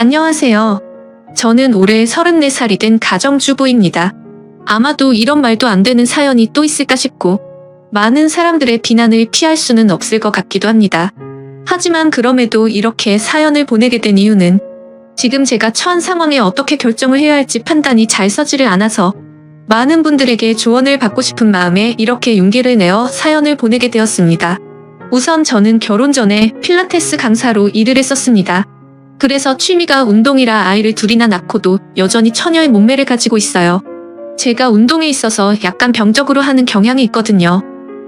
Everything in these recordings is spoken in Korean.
안녕하세요. 저는 올해 34살이 된 가정주부입니다. 아마도 이런 말도 안 되는 사연이 또 있을까 싶고 많은 사람들의 비난을 피할 수는 없을 것 같기도 합니다. 하지만 그럼에도 이렇게 사연을 보내게 된 이유는 지금 제가 처한 상황에 어떻게 결정을 해야 할지 판단이 잘 서지를 않아서 많은 분들에게 조언을 받고 싶은 마음에 이렇게 용기를 내어 사연을 보내게 되었습니다. 우선 저는 결혼 전에 필라테스 강사로 일을 했었습니다. 그래서 취미가 운동이라 아이를 둘이나 낳고도 여전히 처녀의 몸매를 가지고 있어요. 제가 운동에 있어서 약간 병적으로 하는 경향이 있거든요.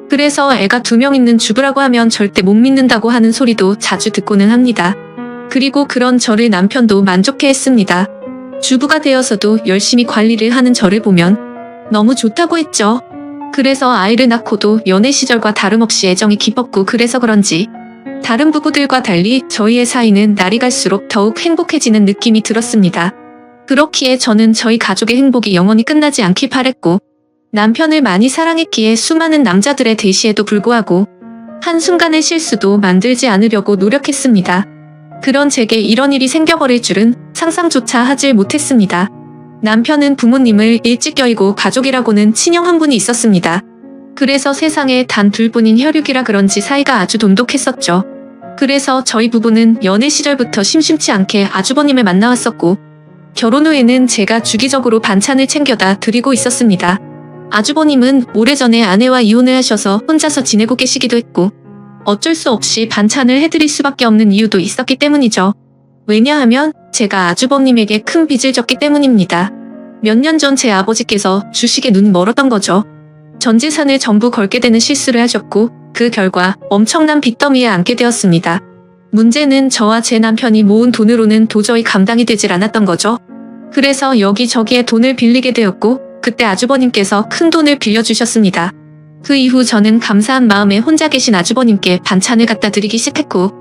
그래서 애가 2명 있는 주부라고 하면 절대 못 믿는다고 하는 소리도 자주 듣고는 합니다. 그리고 그런 저를 남편도 만족해 했습니다. 주부가 되어서도 열심히 관리를 하는 저를 보면 너무 좋다고 했죠. 그래서 아이를 낳고도 연애 시절과 다름없이 애정이 깊었고 그래서 그런지 다른 부부들과 달리 저희의 사이는 날이 갈수록 더욱 행복해지는 느낌이 들었습니다. 그렇기에 저는 저희 가족의 행복이 영원히 끝나지 않길 바랬고 남편을 많이 사랑했기에 수많은 남자들의 대시에도 불구하고 한순간의 실수도 만들지 않으려고 노력했습니다. 그런 제게 이런 일이 생겨버릴 줄은 상상조차 하질 못했습니다. 남편은 부모님을 일찍 여의고 가족이라고는 친형 한 분이 있었습니다. 그래서 세상에 단 둘뿐인 혈육이라 그런지 사이가 아주 돈독했었죠. 그래서 저희 부부는 연애 시절부터 심심치 않게 아주버님을 만나왔었고 결혼 후에는 제가 주기적으로 반찬을 챙겨다 드리고 있었습니다. 아주버님은 오래전에 아내와 이혼을 하셔서 혼자서 지내고 계시기도 했고 어쩔 수 없이 반찬을 해드릴 수밖에 없는 이유도 있었기 때문이죠. 왜냐하면 제가 아주버님에게 큰 빚을 졌기 때문입니다. 몇 년 전 제 아버지께서 주식에 눈 멀었던 거죠. 전 재산을 전부 걸게 되는 실수를 하셨고 그 결과 엄청난 빚더미에 앉게 되었습니다. 문제는 저와 제 남편이 모은 돈으로는 도저히 감당이 되질 않았던 거죠. 그래서 여기저기에 돈을 빌리게 되었고 그때 아주버님께서 큰 돈을 빌려주셨습니다. 그 이후 저는 감사한 마음에 혼자 계신 아주버님께 반찬을 갖다 드리기 시작했고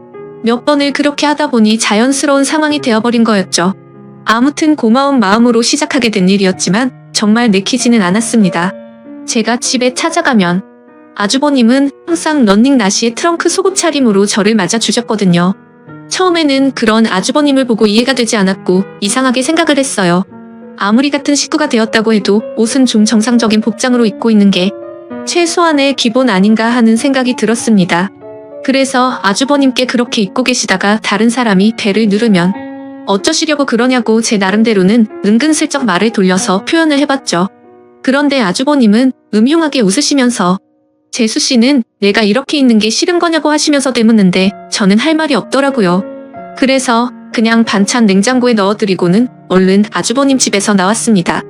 몇 번을 그렇게 하다 보니 자연스러운 상황이 되어버린 거였죠. 아무튼 고마운 마음으로 시작하게 된 일이었지만 정말 내키지는 않았습니다. 제가 집에 찾아가면 아주버님은 항상 런닝 나시의 트렁크 소금 차림으로 저를 맞아주셨거든요. 처음에는 그런 아주버님을 보고 이해가 되지 않았고 이상하게 생각을 했어요. 아무리 같은 식구가 되었다고 해도 옷은 좀 정상적인 복장으로 입고 있는 게 최소한의 기본 아닌가 하는 생각이 들었습니다. 그래서 아주버님께 그렇게 입고 계시다가 다른 사람이 배를 누르면 어쩌시려고 그러냐고 제 나름대로는 은근슬쩍 말을 돌려서 표현을 해봤죠. 그런데 아주버님은 음흉하게 웃으시면서 재수씨는 내가 이렇게 있는 게 싫은 거냐고 하시면서 되묻는데 저는 할 말이 없더라고요. 그래서 그냥 반찬 냉장고에 넣어드리고는 얼른 아주버님 집에서 나왔습니다.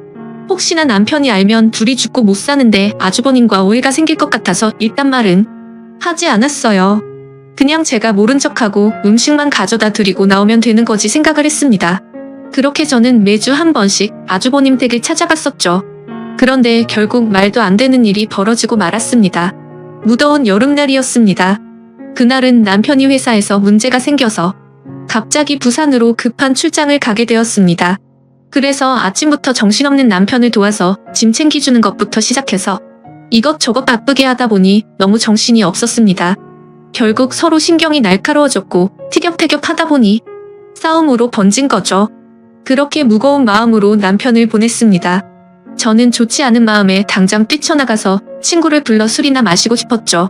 혹시나 남편이 알면 둘이 죽고 못 사는데 아주버님과 오해가 생길 것 같아서 일단 말은 하지 않았어요. 그냥 제가 모른 척하고 음식만 가져다 드리고 나오면 되는 거지 생각을 했습니다. 그렇게 저는 매주 한 번씩 아주버님 댁을 찾아갔었죠. 그런데 결국 말도 안 되는 일이 벌어지고 말았습니다. 무더운 여름날이었습니다. 그날은 남편이 회사에서 문제가 생겨서 갑자기 부산으로 급한 출장을 가게 되었습니다. 그래서 아침부터 정신없는 남편을 도와서 짐 챙겨주는 것부터 시작해서 이것저것 바쁘게 하다 보니 너무 정신이 없었습니다. 결국 서로 신경이 날카로워졌고 티격태격 하다 보니 싸움으로 번진 거죠. 그렇게 무거운 마음으로 남편을 보냈습니다. 저는 좋지 않은 마음에 당장 뛰쳐나가서 친구를 불러 술이나 마시고 싶었죠.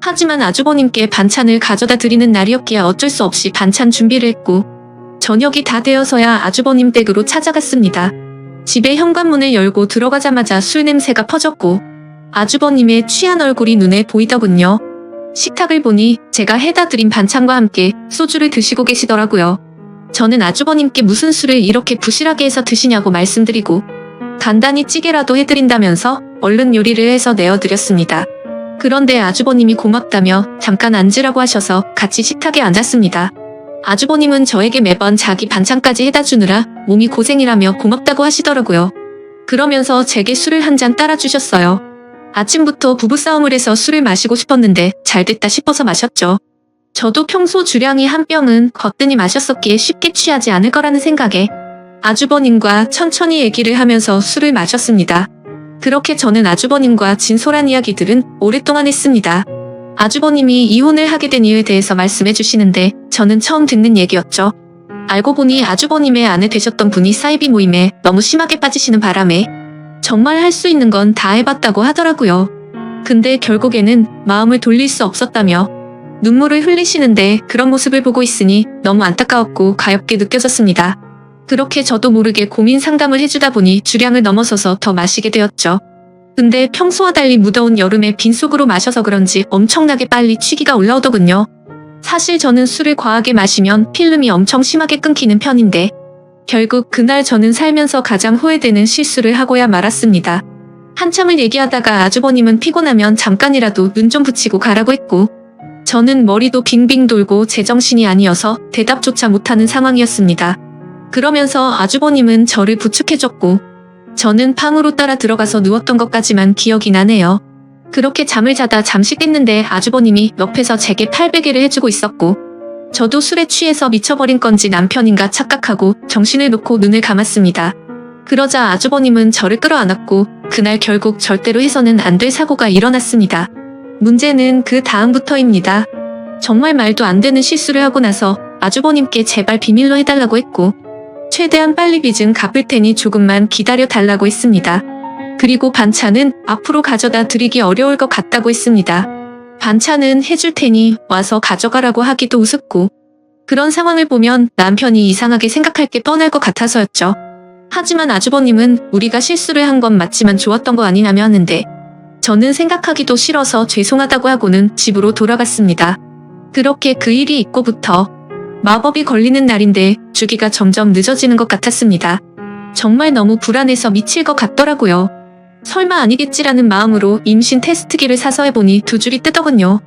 하지만 아주버님께 반찬을 가져다 드리는 날이었기에 어쩔 수 없이 반찬 준비를 했고 저녁이 다 되어서야 아주버님 댁으로 찾아갔습니다. 집의 현관문을 열고 들어가자마자 술 냄새가 퍼졌고 아주버님의 취한 얼굴이 눈에 보이더군요. 식탁을 보니 제가 해다 드린 반찬과 함께 소주를 드시고 계시더라고요. 저는 아주버님께 무슨 술을 이렇게 부실하게 해서 드시냐고 말씀드리고 간단히 찌개라도 해드린다면서 얼른 요리를 해서 내어드렸습니다. 그런데 아주버님이 고맙다며 잠깐 앉으라고 하셔서 같이 식탁에 앉았습니다. 아주버님은 저에게 매번 자기 반찬까지 해다 주느라 몸이 고생이라며 고맙다고 하시더라고요. 그러면서 제게 술을 한 잔 따라 주셨어요. 아침부터 부부싸움을 해서 술을 마시고 싶었는데 잘됐다 싶어서 마셨죠. 저도 평소 주량이 한 병은 거뜬히 마셨었기에 쉽게 취하지 않을 거라는 생각에 아주버님과 천천히 얘기를 하면서 술을 마셨습니다. 그렇게 저는 아주버님과 진솔한 이야기들은 오랫동안 했습니다. 아주버님이 이혼을 하게 된 이유에 대해서 말씀해 주시는데 저는 처음 듣는 얘기였죠. 알고 보니 아주버님의 아내 되셨던 분이 사이비 모임에 너무 심하게 빠지시는 바람에 정말 할 수 있는 건 다 해봤다고 하더라고요. 근데 결국에는 마음을 돌릴 수 없었다며 눈물을 흘리시는데 그런 모습을 보고 있으니 너무 안타까웠고 가엽게 느껴졌습니다. 그렇게 저도 모르게 고민 상담을 해주다 보니 주량을 넘어서서 더 마시게 되었죠. 근데 평소와 달리 무더운 여름에 빈속으로 마셔서 그런지 엄청나게 빨리 취기가 올라오더군요. 사실 저는 술을 과하게 마시면 필름이 엄청 심하게 끊기는 편인데 결국 그날 저는 살면서 가장 후회되는 실수를 하고야 말았습니다. 한참을 얘기하다가 아주버님은 피곤하면 잠깐이라도 눈 좀 붙이고 가라고 했고 저는 머리도 빙빙 돌고 제정신이 아니어서 대답조차 못하는 상황이었습니다. 그러면서 아주버님은 저를 부축해줬고 저는 방으로 따라 들어가서 누웠던 것까지만 기억이 나네요. 그렇게 잠을 자다 잠시 깼는데 아주버님이 옆에서 제게 팔베개를 해주고 있었고 저도 술에 취해서 미쳐버린 건지 남편인가 착각하고 정신을 놓고 눈을 감았습니다. 그러자 아주버님은 저를 끌어안았고 그날 결국 절대로 해서는 안 될 사고가 일어났습니다. 문제는 그 다음부터입니다. 정말 말도 안 되는 실수를 하고 나서 아주버님께 제발 비밀로 해달라고 했고 최대한 빨리 빚은 갚을 테니 조금만 기다려 달라고 했습니다. 그리고 반찬은 앞으로 가져다 드리기 어려울 것 같다고 했습니다. 반찬은 해줄 테니 와서 가져가라고 하기도 우습고 그런 상황을 보면 남편이 이상하게 생각할 게 뻔할 것 같아서였죠. 하지만 아주버님은 우리가 실수를 한 건 맞지만 좋았던 거 아니냐며 하는데 저는 생각하기도 싫어서 죄송하다고 하고는 집으로 돌아갔습니다. 그렇게 그 일이 있고부터 마법이 걸리는 날인데 주기가 점점 늦어지는 것 같았습니다. 정말 너무 불안해서 미칠 것 같더라고요. 설마 아니겠지라는 마음으로 임신 테스트기를 사서 해보니 두 줄이 뜨더군요.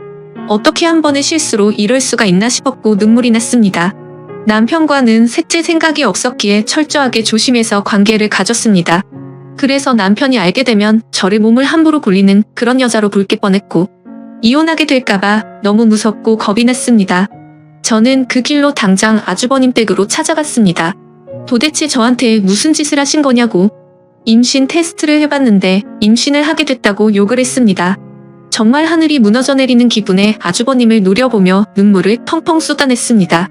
어떻게 한 번의 실수로 이럴 수가 있나 싶었고 눈물이 났습니다. 남편과는 셋째 생각이 없었기에 철저하게 조심해서 관계를 가졌습니다. 그래서 남편이 알게 되면 저를 몸을 함부로 굴리는 그런 여자로 볼 게 뻔했고 이혼하게 될까봐 너무 무섭고 겁이 났습니다. 저는 그 길로 당장 아주버님 댁으로 찾아갔습니다. 도대체 저한테 무슨 짓을 하신 거냐고 임신 테스트를 해봤는데 임신을 하게 됐다고 욕을 했습니다. 정말 하늘이 무너져 내리는 기분에 아주버님을 노려보며 눈물을 펑펑 쏟아냈습니다.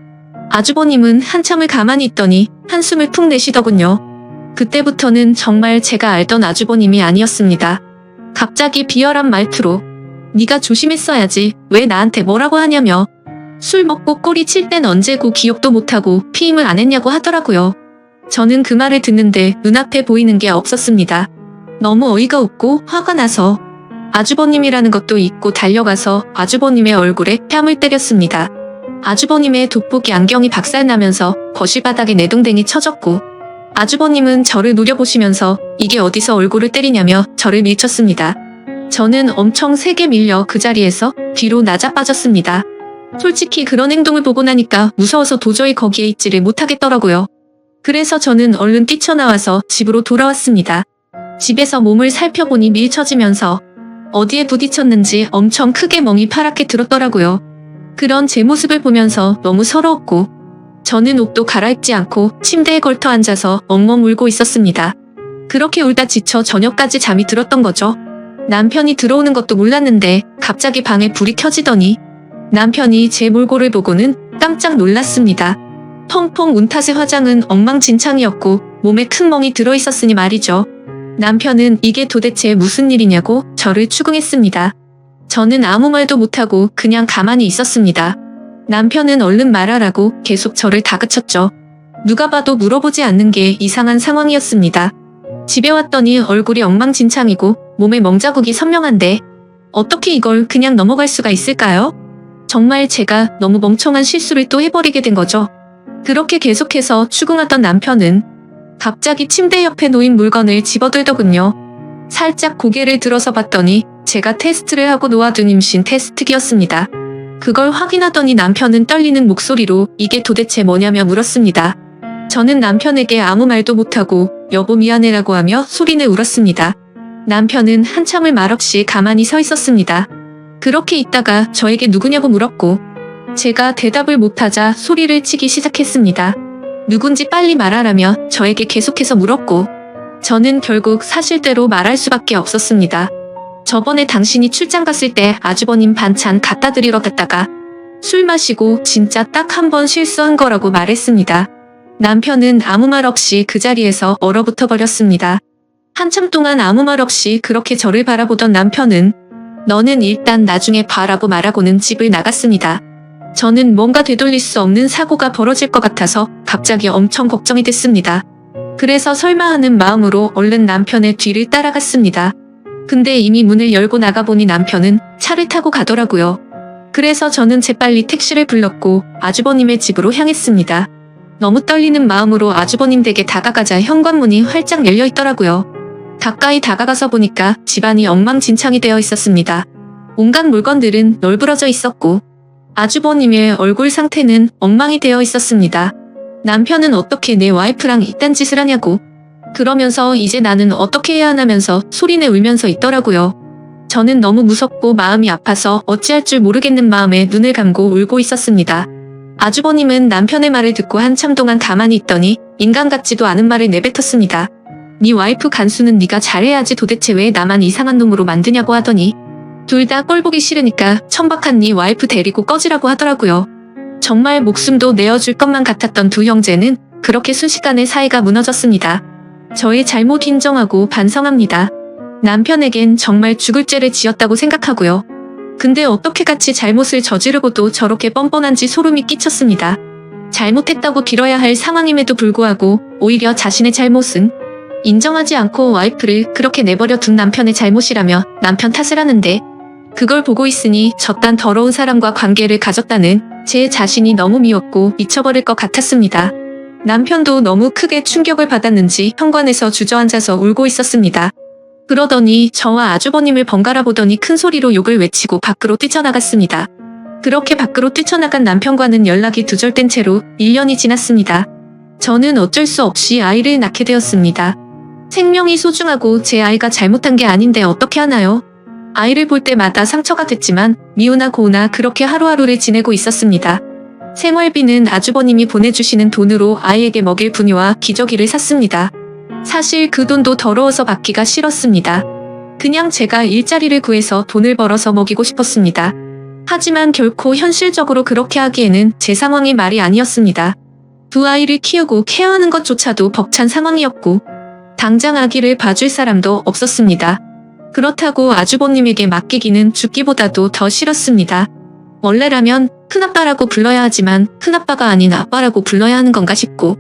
아주버님은 한참을 가만히 있더니 한숨을 푹 내쉬더군요. 그때부터는 정말 제가 알던 아주버님이 아니었습니다. 갑자기 비열한 말투로 네가 조심했어야지 왜 나한테 뭐라고 하냐며 술 먹고 꼬리 칠 땐 언제고 기억도 못하고 피임을 안 했냐고 하더라고요. 저는 그 말을 듣는데 눈앞에 보이는 게 없었습니다. 너무 어이가 없고 화가 나서 아주버님이라는 것도 잊고 달려가서 아주버님의 얼굴에 뺨을 때렸습니다. 아주버님의 돋보기 안경이 박살나면서 거실 바닥에 내동댕이 쳐졌고 아주버님은 저를 노려보시면서 이게 어디서 얼굴을 때리냐며 저를 밀쳤습니다. 저는 엄청 세게 밀려 그 자리에서 뒤로 낮아빠졌습니다. 솔직히 그런 행동을 보고 나니까 무서워서 도저히 거기에 있지를 못하겠더라고요. 그래서 저는 얼른 뛰쳐나와서 집으로 돌아왔습니다. 집에서 몸을 살펴보니 밀쳐지면서 어디에 부딪혔는지 엄청 크게 멍이 파랗게 들었더라고요. 그런 제 모습을 보면서 너무 서러웠고 저는 옷도 갈아입지 않고 침대에 걸터 앉아서 엉엉 울고 있었습니다. 그렇게 울다 지쳐 저녁까지 잠이 들었던 거죠. 남편이 들어오는 것도 몰랐는데 갑자기 방에 불이 켜지더니 남편이 제 몰골을 보고는 깜짝 놀랐습니다. 펑펑 운 탓에 화장은 엉망진창이었고 몸에 큰 멍이 들어있었으니 말이죠. 남편은 이게 도대체 무슨 일이냐고 저를 추궁했습니다. 저는 아무 말도 못하고 그냥 가만히 있었습니다. 남편은 얼른 말하라고 계속 저를 다그쳤죠. 누가 봐도 물어보지 않는 게 이상한 상황이었습니다. 집에 왔더니 얼굴이 엉망진창이고 몸에 멍자국이 선명한데 어떻게 이걸 그냥 넘어갈 수가 있을까요? 정말 제가 너무 멍청한 실수를 또 해버리게 된 거죠. 그렇게 계속해서 추궁하던 남편은 갑자기 침대 옆에 놓인 물건을 집어들더군요. 살짝 고개를 들어서 봤더니 제가 테스트를 하고 놓아둔 임신 테스트기였습니다. 그걸 확인하더니 남편은 떨리는 목소리로 이게 도대체 뭐냐며 물었습니다. 저는 남편에게 아무 말도 못하고 여보 미안해라고 하며 소리내 울었습니다. 남편은 한참을 말없이 가만히 서 있었습니다. 그렇게 있다가 저에게 누구냐고 물었고 제가 대답을 못하자 소리를 치기 시작했습니다. 누군지 빨리 말하라며 저에게 계속해서 물었고 저는 결국 사실대로 말할 수밖에 없었습니다. 저번에 당신이 출장 갔을 때 아주버님 반찬 갖다 드리러 갔다가 술 마시고 진짜 딱 한 번 실수한 거라고 말했습니다. 남편은 아무 말 없이 그 자리에서 얼어붙어 버렸습니다. 한참 동안 아무 말 없이 그렇게 저를 바라보던 남편은 너는 일단 나중에 봐라고 말하고는 집을 나갔습니다. 저는 뭔가 되돌릴 수 없는 사고가 벌어질 것 같아서 갑자기 엄청 걱정이 됐습니다. 그래서 설마 하는 마음으로 얼른 남편의 뒤를 따라갔습니다. 근데 이미 문을 열고 나가보니 남편은 차를 타고 가더라고요. 그래서 저는 재빨리 택시를 불렀고 아주버님의 집으로 향했습니다. 너무 떨리는 마음으로 아주버님 댁에 다가가자 현관문이 활짝 열려 있더라고요. 가까이 다가가서 보니까 집안이 엉망진창이 되어 있었습니다. 온갖 물건들은 널브러져 있었고 아주버님의 얼굴 상태는 엉망이 되어 있었습니다. 남편은 어떻게 내 와이프랑 이딴 짓을 하냐고 그러면서 이제 나는 어떻게 해야 하냐면서 소리내 울면서 있더라고요. 저는 너무 무섭고 마음이 아파서 어찌할 줄 모르겠는 마음에 눈을 감고 울고 있었습니다. 아주버님은 남편의 말을 듣고 한참 동안 가만히 있더니 인간 같지도 않은 말을 내뱉었습니다. 네 와이프 간수는 네가 잘해야지 도대체 왜 나만 이상한 놈으로 만드냐고 하더니 둘 다 꼴보기 싫으니까 천박한 네 와이프 데리고 꺼지라고 하더라고요. 정말 목숨도 내어줄 것만 같았던 두 형제는 그렇게 순식간에 사이가 무너졌습니다. 저의 잘못 인정하고 반성합니다. 남편에겐 정말 죽을 죄를 지었다고 생각하고요. 근데 어떻게 같이 잘못을 저지르고도 저렇게 뻔뻔한지 소름이 끼쳤습니다. 잘못했다고 빌어야 할 상황임에도 불구하고 오히려 자신의 잘못은 인정하지 않고 와이프를 그렇게 내버려 둔 남편의 잘못이라며 남편 탓을 하는데 그걸 보고 있으니 저딴 더러운 사람과 관계를 가졌다는 제 자신이 너무 미웠고 미쳐버릴 것 같았습니다. 남편도 너무 크게 충격을 받았는지 현관에서 주저앉아서 울고 있었습니다. 그러더니 저와 아주버님을 번갈아 보더니 큰 소리로 욕을 외치고 밖으로 뛰쳐나갔습니다. 그렇게 밖으로 뛰쳐나간 남편과는 연락이 두절된 채로 1년이 지났습니다. 저는 어쩔 수 없이 아이를 낳게 되었습니다. 생명이 소중하고 제 아이가 잘못한 게 아닌데 어떻게 하나요? 아이를 볼 때마다 상처가 됐지만 미우나 고우나 그렇게 하루하루를 지내고 있었습니다. 생활비는 아주버님이 보내주시는 돈으로 아이에게 먹일 분유와 기저귀를 샀습니다. 사실 그 돈도 더러워서 받기가 싫었습니다. 그냥 제가 일자리를 구해서 돈을 벌어서 먹이고 싶었습니다. 하지만 결코 현실적으로 그렇게 하기에는 제 상황이 말이 아니었습니다. 두 아이를 키우고 케어하는 것조차도 벅찬 상황이었고 당장 아기를 봐줄 사람도 없었습니다. 그렇다고 아주버님에게 맡기기는 죽기보다도 더 싫었습니다. 원래라면 큰아빠라고 불러야 하지만 큰아빠가 아닌 아빠라고 불러야 하는 건가 싶고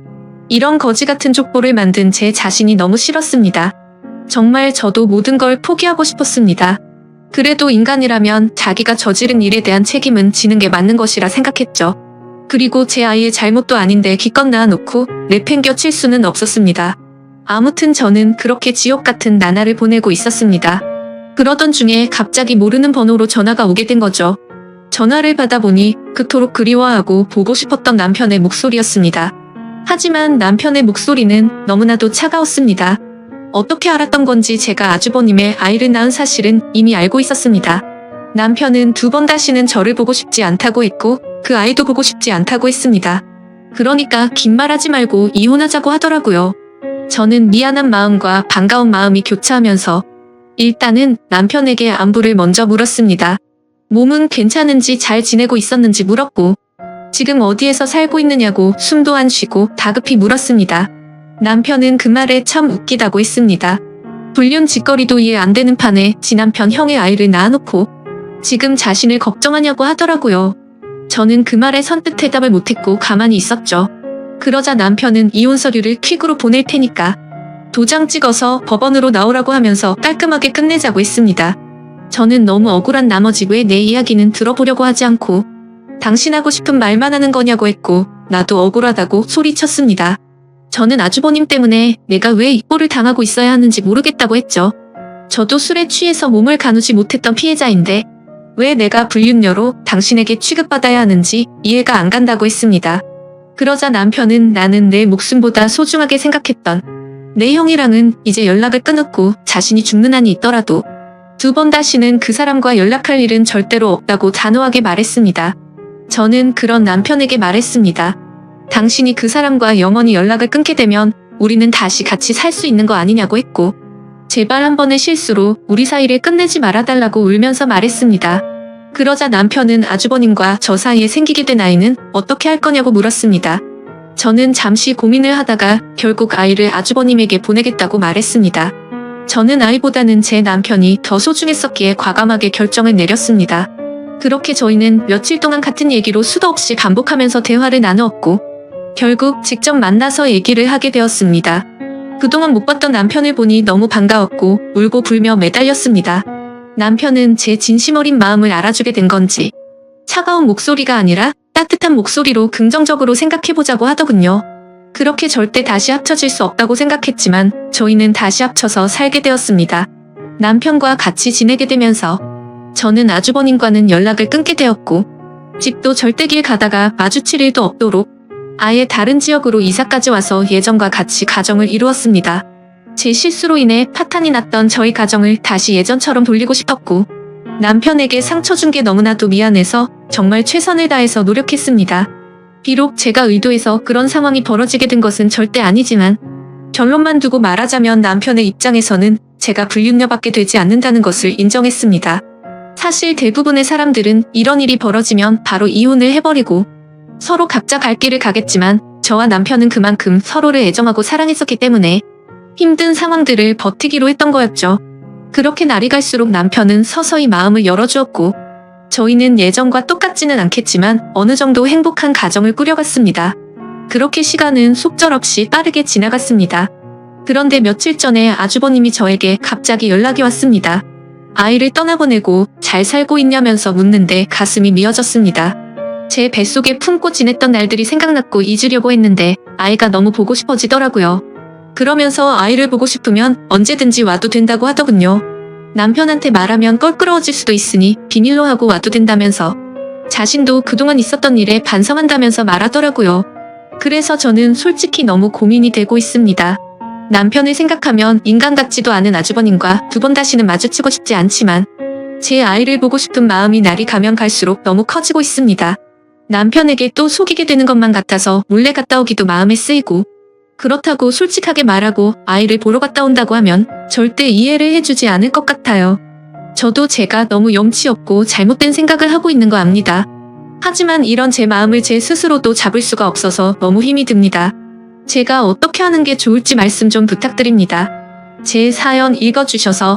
이런 거지 같은 족보를 만든 제 자신이 너무 싫었습니다. 정말 저도 모든 걸 포기하고 싶었습니다. 그래도 인간이라면 자기가 저지른 일에 대한 책임은 지는 게 맞는 것이라 생각했죠. 그리고 제 아이의 잘못도 아닌데 기껏 낳아놓고 내팽겨 칠 수는 없었습니다. 아무튼 저는 그렇게 지옥 같은 나날을 보내고 있었습니다. 그러던 중에 갑자기 모르는 번호로 전화가 오게 된 거죠. 전화를 받아보니 그토록 그리워하고 보고 싶었던 남편의 목소리였습니다. 하지만 남편의 목소리는 너무나도 차가웠습니다. 어떻게 알았던 건지 제가 아주버님의 아이를 낳은 사실은 이미 알고 있었습니다. 남편은 2번 다시는 저를 보고 싶지 않다고 했고 그 아이도 보고 싶지 않다고 했습니다. 그러니까 긴 말하지 말고 이혼하자고 하더라고요. 저는 미안한 마음과 반가운 마음이 교차하면서 일단은 남편에게 안부를 먼저 물었습니다. 몸은 괜찮은지 잘 지내고 있었는지 물었고 지금 어디에서 살고 있느냐고 숨도 안 쉬고 다급히 물었습니다. 남편은 그 말에 참 웃기다고 했습니다. 불륜 짓거리도 이해 안 되는 판에 지 남편 형의 아이를 낳아놓고 지금 자신을 걱정하냐고 하더라고요. 저는 그 말에 선뜻 대답을 못했고 가만히 있었죠. 그러자 남편은 이혼 서류를 퀵으로 보낼 테니까 도장 찍어서 법원으로 나오라고 하면서 깔끔하게 끝내자고 했습니다. 저는 너무 억울한 나머지 왜 내 이야기는 들어보려고 하지 않고 당신 하고 싶은 말만 하는 거냐고 했고 나도 억울하다고 소리쳤습니다. 저는 아주버님 때문에 내가 왜 이 꼴을 당하고 있어야 하는지 모르겠다고 했죠. 저도 술에 취해서 몸을 가누지 못했던 피해자인데 왜 내가 불륜녀로 당신에게 취급받아야 하는지 이해가 안 간다고 했습니다. 그러자 남편은 나는 내 목숨보다 소중하게 생각했던 내 형이랑은 이제 연락을 끊었고 자신이 죽는 한이 있더라도 2번 다시는 그 사람과 연락할 일은 절대로 없다고 단호하게 말했습니다. 저는 그런 남편에게 말했습니다. 당신이 그 사람과 영원히 연락을 끊게 되면 우리는 다시 같이 살 수 있는 거 아니냐고 했고 제발 한 번의 실수로 우리 사이를 끝내지 말아달라고 울면서 말했습니다. 그러자 남편은 아주버님과 저 사이에 생기게 된 아이는 어떻게 할 거냐고 물었습니다. 저는 잠시 고민을 하다가 결국 아이를 아주버님에게 보내겠다고 말했습니다. 저는 아이보다는 제 남편이 더 소중했었기에 과감하게 결정을 내렸습니다. 그렇게 저희는 며칠 동안 같은 얘기로 수도 없이 반복하면서 대화를 나누었고 결국 직접 만나서 얘기를 하게 되었습니다. 그동안 못 봤던 남편을 보니 너무 반가웠고 울고 불며 매달렸습니다. 남편은 제 진심 어린 마음을 알아주게 된 건지 차가운 목소리가 아니라 따뜻한 목소리로 긍정적으로 생각해보자고 하더군요. 그렇게 절대 다시 합쳐질 수 없다고 생각했지만 저희는 다시 합쳐서 살게 되었습니다. 남편과 같이 지내게 되면서 저는 아주버님과는 연락을 끊게 되었고 집도 절대길 가다가 마주칠 일도 없도록 아예 다른 지역으로 이사까지 와서 예전과 같이 가정을 이루었습니다. 제 실수로 인해 파탄이 났던 저희 가정을 다시 예전처럼 돌리고 싶었고 남편에게 상처 준 게 너무나도 미안해서 정말 최선을 다해서 노력했습니다. 비록 제가 의도해서 그런 상황이 벌어지게 된 것은 절대 아니지만 결론만 두고 말하자면 남편의 입장에서는 제가 불륜녀밖에 되지 않는다는 것을 인정했습니다. 사실 대부분의 사람들은 이런 일이 벌어지면 바로 이혼을 해버리고 서로 각자 갈 길을 가겠지만 저와 남편은 그만큼 서로를 애정하고 사랑했었기 때문에 힘든 상황들을 버티기로 했던 거였죠. 그렇게 날이 갈수록 남편은 서서히 마음을 열어주었고 저희는 예전과 똑같지는 않겠지만 어느 정도 행복한 가정을 꾸려갔습니다. 그렇게 시간은 속절없이 빠르게 지나갔습니다. 그런데 며칠 전에 아주버님이 저에게 갑자기 연락이 왔습니다. 아이를 떠나보내고 잘 살고 있냐면서 묻는데 가슴이 미어졌습니다. 제 뱃속에 품고 지냈던 날들이 생각났고 잊으려고 했는데 아이가 너무 보고 싶어지더라고요. 그러면서 아이를 보고 싶으면 언제든지 와도 된다고 하더군요. 남편한테 말하면 껄끄러워질 수도 있으니 비밀로 하고 와도 된다면서 자신도 그동안 있었던 일에 반성한다면서 말하더라고요. 그래서 저는 솔직히 너무 고민이 되고 있습니다. 남편을 생각하면 인간 같지도 않은 아주버님과 두 번 다시는 마주치고 싶지 않지만 제 아이를 보고 싶은 마음이 날이 가면 갈수록 너무 커지고 있습니다. 남편에게 또 속이게 되는 것만 같아서 몰래 갔다 오기도 마음에 쓰이고 그렇다고 솔직하게 말하고 아이를 보러 갔다 온다고 하면 절대 이해를 해주지 않을 것 같아요. 저도 제가 너무 염치 없고 잘못된 생각을 하고 있는 거 압니다. 하지만 이런 제 마음을 제 스스로도 잡을 수가 없어서 너무 힘이 듭니다. 제가 어떻게 하는 게 좋을지 말씀 좀 부탁드립니다. 제 사연 읽어주셔서